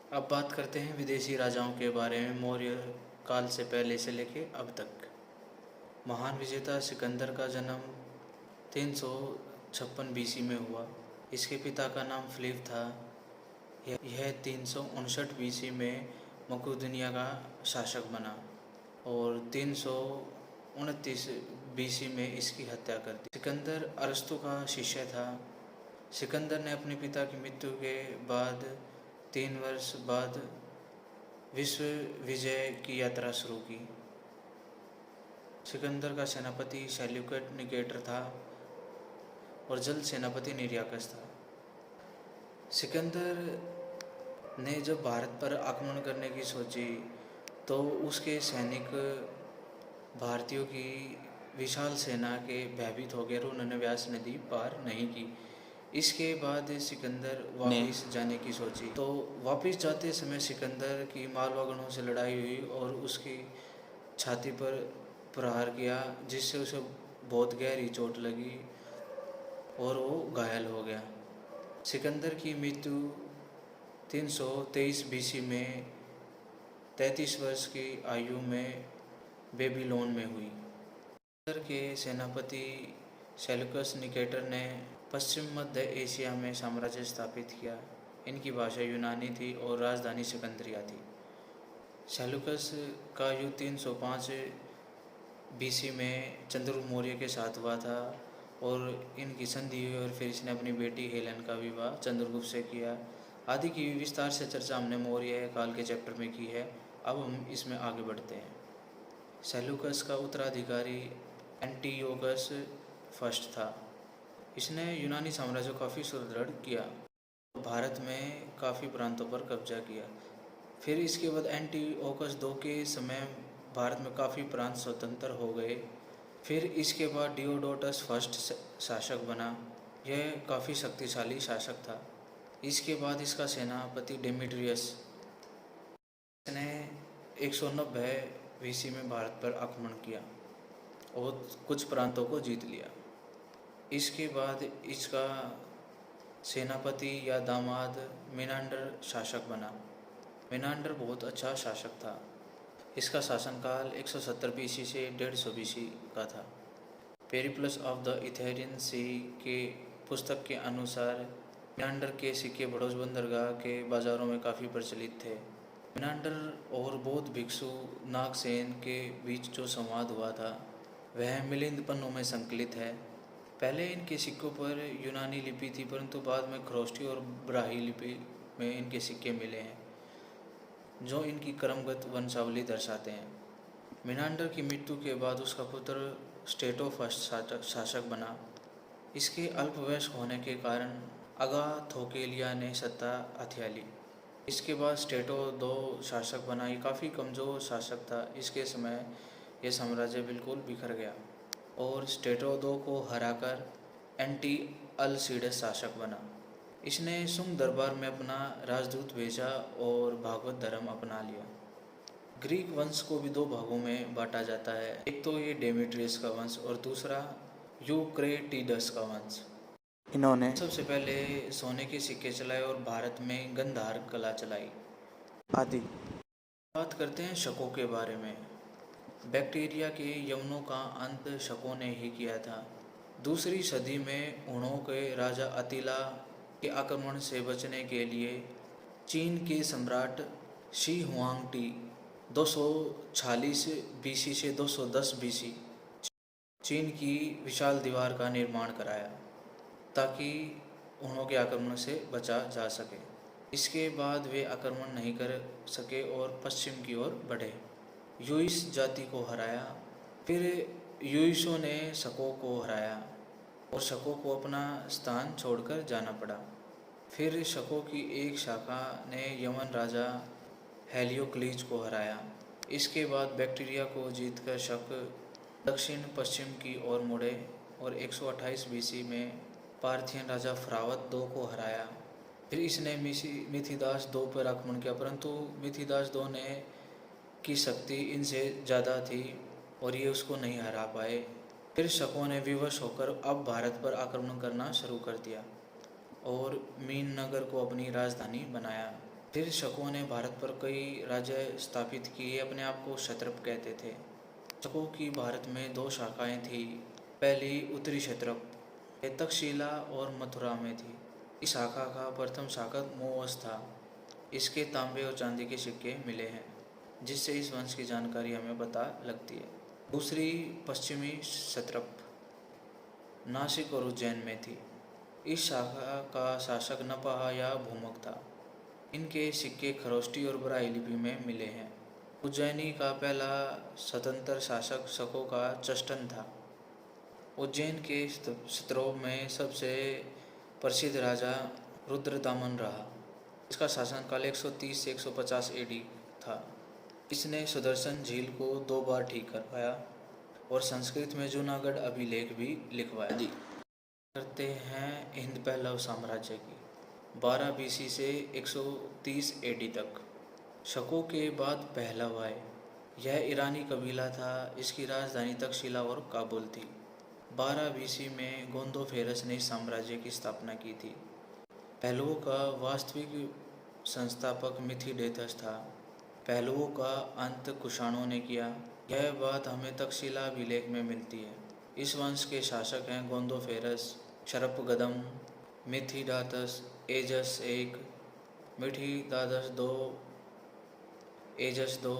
अब बात करते हैं विदेशी राजाओं के बारे में मौर्य काल से पहले से लेके अब तक। महान विजेता सिकंदर का जन्म 356 बीसी में हुआ। इसके पिता का नाम फिलिप था। यह 359 बीसी में मकदूनिया का शासक बना और 329 बीसी में इसकी हत्या कर दी। सिकंदर अरस्तु का शिष्य था। सिकंदर ने अपने पिता की मृत्यु के बाद 3 वर्ष बाद विश्व विजय की यात्रा शुरू की। सिकंदर का सेनापति सेल्यूकड निकेटर था और जल्द सेनापति निरियाकस था। सिकंदर ने जब भारत पर आक्रमण करने की सोची तो उसके सैनिक भारतीयों की विशाल सेना के भयभीत हो गए और उन्होंने व्यास नदी पार नहीं की। इसके बाद सिकंदर वापस जाने की सोची तो वापस जाते समय सिकंदर की मालवागणों से लड़ाई हुई और उसकी छाती पर प्रहार किया, जिससे उसे बहुत गहरी चोट लगी और वो घायल हो गया। सिकंदर की मृत्यु 323 बीसी में 33 वर्ष की आयु में बेबीलोन में हुई। सिकंदर के सेनापति सेल्यूकस निकेटर ने पश्चिम मध्य एशिया में साम्राज्य स्थापित किया। इनकी भाषा यूनानी थी और राजधानी सिकंदरिया थी। सेल्यूकस का युद्ध 305 बीसी में चंद्रगुप्त मौर्य के साथ हुआ था और इनकी संधि हुई और फिर इसने अपनी बेटी हेलेन का विवाह चंद्रगुप्त से किया। आदि की विस्तार से चर्चा हमने मौर्य काल के चैप्टर में की है। अब हम इसमें आगे बढ़ते हैं। सेल्यूकस का उत्तराधिकारी एंटियोकस फर्स्ट था। इसने यूनानी साम्राज्य को काफ़ी सुदृढ़ किया, भारत में काफ़ी प्रांतों पर कब्जा किया। फिर इसके बाद एंटियोकस II के समय भारत में काफ़ी प्रांत स्वतंत्र हो गए। फिर इसके बाद डियोडोटस फर्स्ट शासक बना। यह काफ़ी शक्तिशाली शासक था। इसके बाद इसका सेनापति डेमेट्रियस ने 190 बीसी में भारत पर आक्रमण किया और कुछ प्रांतों को जीत लिया। इसके बाद इसका सेनापति या दामाद मेनांडर शासक बना। मेनांडर बहुत अच्छा शासक था। इसका शासनकाल 170 बीसी से 150 बीसी का था। पेरिप्लस ऑफ द इथेरियन सी के पुस्तक के अनुसार मेनांडर के सिक्के बड़ौज बंदरगाह के बाज़ारों में काफ़ी प्रचलित थे। मेनांडर और बौद्ध भिक्षु नागसेन के बीच जो संवाद हुआ था वह मिलिंद पन्नों में संकलित है। पहले इनके सिक्कों पर यूनानी लिपि थी, परंतु बाद में खरोष्टी और ब्राही लिपि में इनके सिक्के मिले हैं जो इनकी क्रमगत वंशावली दर्शाते हैं। मेनांडर की मृत्यु के बाद उसका पुत्र स्टेटो फर्स्ट शासक बना। इसके अल्पवयस्क होने के कारण अगाथोकेलिया ने सत्ता हथिया ली। इसके बाद स्टेटो II शासक बना। ये काफ़ी कमज़ोर शासक था। इसके समय यह साम्राज्य बिल्कुल बिखर गया और स्टेटो II को हराकर एंटी-अल्सीडस शासक बना। इसने शुंग दरबार में अपना राजदूत भेजा और भागवत धर्म अपना लिया। ग्रीक वंश को भी 2 भागों में बांटा जाता है। एक तो ये डेमेट्रियस का वंश और दूसरा यूक्रेटिडस का वंश। इन्होंने सबसे पहले सोने के सिक्के चलाए और भारत में गंधार कला चलाई आदि। बात करते हैं शकों के बारे में। बैक्टीरिया के यवनों का अंत शकों ने ही किया था। दूसरी सदी में हुणों के राजा अतिला के आक्रमण से बचने के लिए चीन के सम्राट शी हुआंगटी 246 बीसी से 210 बीसी चीन की विशाल दीवार का निर्माण कराया ताकि हुणों के आक्रमण से बचा जा सके। इसके बाद वे आक्रमण नहीं कर सके और पश्चिम की ओर बढ़े। यूइस जाति को हराया। फिर यूइसों ने शकों को हराया और शकों को अपना स्थान छोड़कर जाना पड़ा। फिर शकों की एक शाखा ने यमन राजा हेलियोक्लीज को हराया। इसके बाद बैक्टीरिया को जीतकर शक दक्षिण पश्चिम की ओर मुड़े और 128 बीसी में पार्थियन राजा फ्रावत II को हराया। फिर इसने मिथिदास II पर आक्रमण किया, परंतु मिथिदास II ने की शक्ति इनसे ज़्यादा थी और ये उसको नहीं हरा पाए। फिर शकों ने विवश होकर अब भारत पर आक्रमण करना शुरू कर दिया और मीन नगर को अपनी राजधानी बनाया। फिर शकों ने भारत पर कई राज्य स्थापित किए, अपने आप को क्षत्रप कहते थे। शकों की भारत में दो शाखाएं थी। पहली उत्तरी क्षत्रप, ये तक्षशिला और मथुरा में थी। इस शाखा का प्रथम शासक मोअस था। इसके तांबे और चांदी के सिक्के मिले हैं, जिससे इस वंश की जानकारी हमें पता लगती है। दूसरी पश्चिमी क्षत्रप नासिक और उज्जैन में थी। इस शाखा का शासक नपाह या भूमक था। इनके सिक्के खरोष्टी और ब्राह्मी लिपि में मिले हैं। उज्जैनी का पहला स्वतंत्र शासक शकों का चष्टन था। उज्जैन के क्षत्रों में सबसे प्रसिद्ध राजा रुद्रदामन रहा। इसका शासनकाल 130 से 150 एडी था। इसने सुदर्शन झील को 2 बार ठीक करवाया और संस्कृत में जूनागढ़ अभिलेख भी लिखवाया। करते हैं हिंद पहलव साम्राज्य की 12 बीसी से 130 एडी तक। शकों के बाद पहलव आए। यह ईरानी कबीला था। इसकी राजधानी तक्षशिला और काबुल थी। 12 बीसी में गोंदोफेरस ने इस साम्राज्य की स्थापना की थी। पहलवों का वास्तविक संस्थापक मिथिलेटस था। पहलवों का अंत कुषाणों ने किया। यह बात हमें तक्षशिला अभिलेख में मिलती है। इस वंश के शासक हैं गोंदोफेरस, क्षरपगदम, मिथिडातस, एजस 1, मिथिदातस 2, एजस 2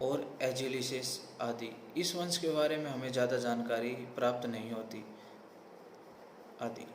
और एजिलिसिस आदि। इस वंश के बारे में हमें ज़्यादा जानकारी प्राप्त नहीं होती आदि।